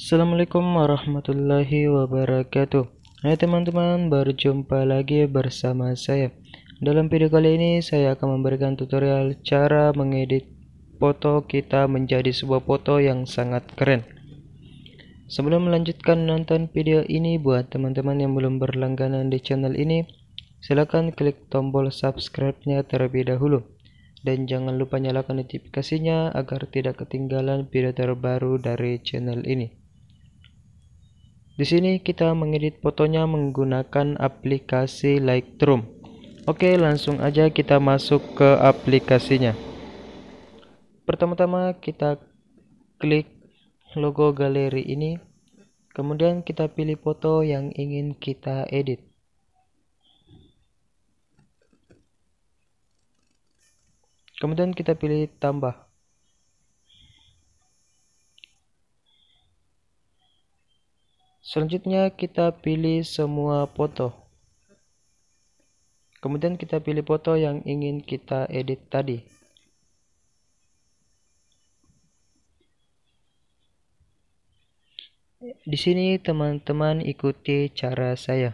Assalamualaikum warahmatullahi wabarakatuh. Hai teman-teman, berjumpa lagi bersama saya. Dalam video kali ini saya akan memberikan tutorial cara mengedit foto kita menjadi sebuah foto yang sangat keren. Sebelum melanjutkan nonton video ini, buat teman-teman yang belum berlangganan di channel ini, silakan klik tombol subscribe-nya terlebih dahulu. Dan jangan lupa nyalakan notifikasinya agar tidak ketinggalan video terbaru dari channel ini. Di sini kita mengedit fotonya menggunakan aplikasi Lightroom. Oke, langsung aja kita masuk ke aplikasinya. Pertama-tama kita klik logo galeri ini. Kemudian kita pilih foto yang ingin kita edit. Kemudian kita pilih tambah. Selanjutnya kita pilih semua foto. Kemudian kita pilih foto yang ingin kita edit tadi. Di sini teman-teman ikuti cara saya.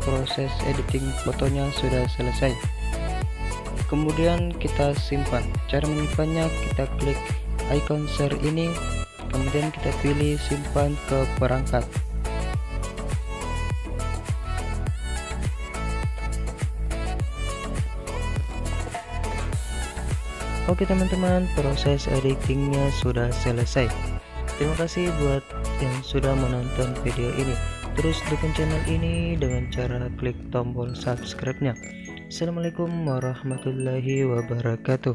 proses editing fotonya sudah selesai. Kemudian kita simpan. Cara menyimpannya, kita klik icon share ini, kemudian kita pilih simpan ke perangkat. Oke teman-teman, proses editingnya sudah selesai. Terima kasih buat yang sudah menonton video ini. Terus dukung channel ini dengan cara klik tombol subscribe-nya. Assalamualaikum warahmatullahi wabarakatuh.